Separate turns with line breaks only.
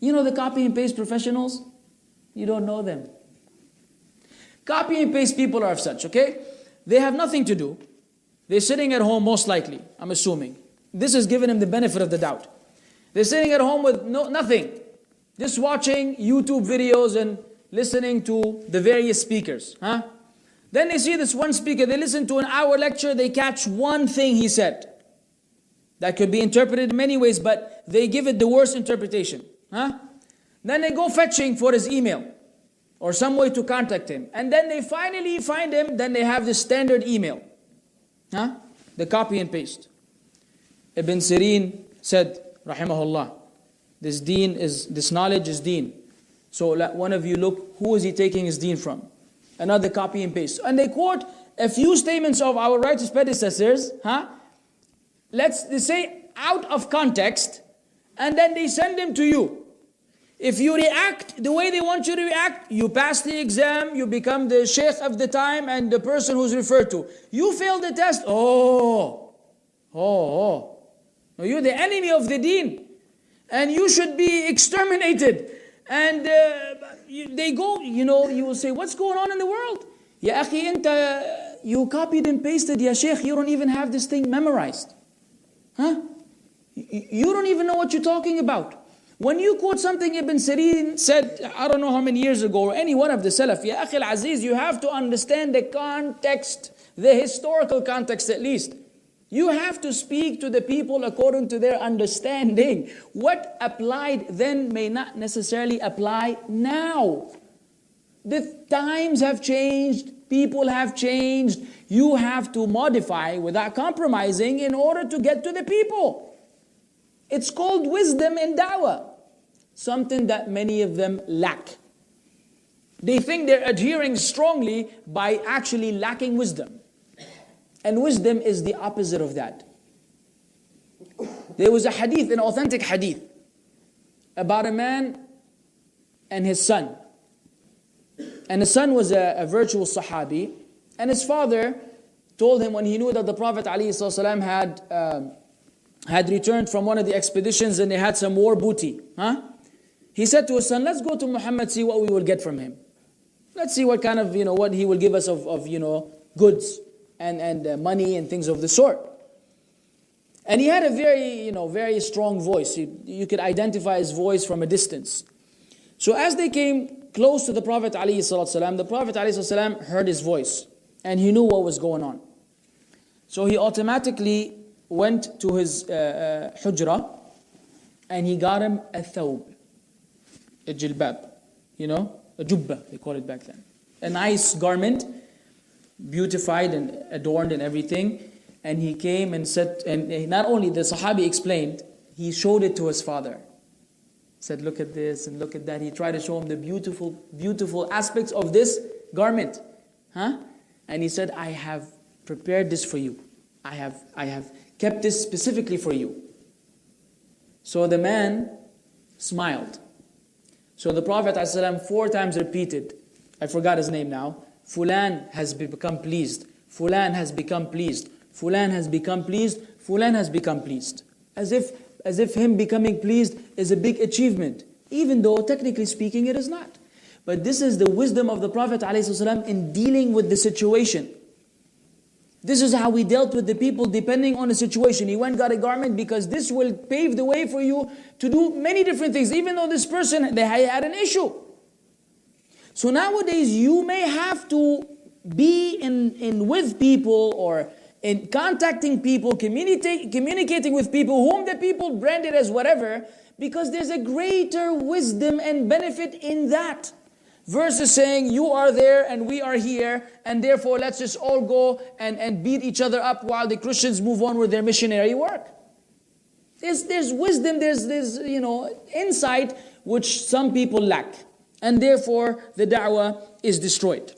You know the copy and paste professionals? You don't know them. Copy and paste people are of such, okay? They have nothing to do. They're sitting at home most likely, I'm assuming. This is giving them the benefit of the doubt. They're sitting at home with nothing. Just watching YouTube videos and listening to the various speakers. Then they see this one speaker, they listen to an hour lecture, they catch one thing he said. That could be interpreted in many ways, but they give it the worst interpretation. Then they go fetching for his email or some way to contact him. And then they finally find him, then they have the standard email. The copy and paste. Ibn Sirin said, rahimahullah, this knowledge is deen. So let one of you look, who is he taking his deen from? Another copy and paste. And they quote a few statements of our righteous predecessors, they say out of context, and then they send them to you. If you react the way they want you to react, you pass the exam, you become the sheikh of the time and the person who's referred to. You fail the test, no, you're the enemy of the deen. And you should be exterminated. And they go, you will say, what's going on in the world? Ya akhi, you copied and pasted, ya sheikh, you don't even have this thing memorized. You don't even know what you're talking about. When you quote something Ibn Sirin said, I don't know how many years ago, or any one of the Salaf, Ya Akhi al-Aziz, you have to understand the context, the historical context at least. You have to speak to the people according to their understanding. What applied then may not necessarily apply now. The times have changed, people have changed. You have to modify without compromising in order to get to the people. It's called wisdom in da'wah, something that many of them lack. They think they're adhering strongly by actually lacking wisdom. And wisdom is the opposite of that. There was a hadith, an authentic hadith, about a man and his son. And the son was a virtuous Sahabi, and his father told him when he knew that the Prophet ﷺ had returned from one of the expeditions and they had some war booty. He said to his son, let's go to Muhammad, see what we will get from him. Let's see what kind of, what he will give us of goods and money and things of the sort. And he had a very strong voice. You could identify his voice from a distance. So as they came close to the Prophet ﷺ, the Prophet ﷺ heard his voice and he knew what was going on. So he automatically went to his hujra and he got him a thawb, a jilbab, a jubba, they call it back then. A nice garment, beautified and adorned and everything. And he came and said, and not only the Sahabi explained, he showed it to his father. He said, look at this and look at that. He tried to show him the beautiful, beautiful aspects of this garment. And he said, I have prepared this for you. I have kept this specifically for you. So the man smiled. So the Prophet ﷺ 4 times repeated, I forgot his name now, Fulan has become pleased, Fulan has become pleased, Fulan has become pleased, Fulan has become pleased. As if him becoming pleased is a big achievement, even though technically speaking it is not. But this is the wisdom of the Prophet ﷺ in dealing with the situation. This is how he dealt with the people depending on the situation. He went got a garment because this will pave the way for you to do many different things, even though this person, they had an issue. So nowadays you may have to be in with people or in contacting people, communicating with people whom the people branded as whatever, because there's a greater wisdom and benefit in that. Versus saying, you are there and we are here, and therefore let's just all go and beat each other up while the Christians move on with their missionary work. There's wisdom, there's insight which some people lack. And therefore the da'wah is destroyed.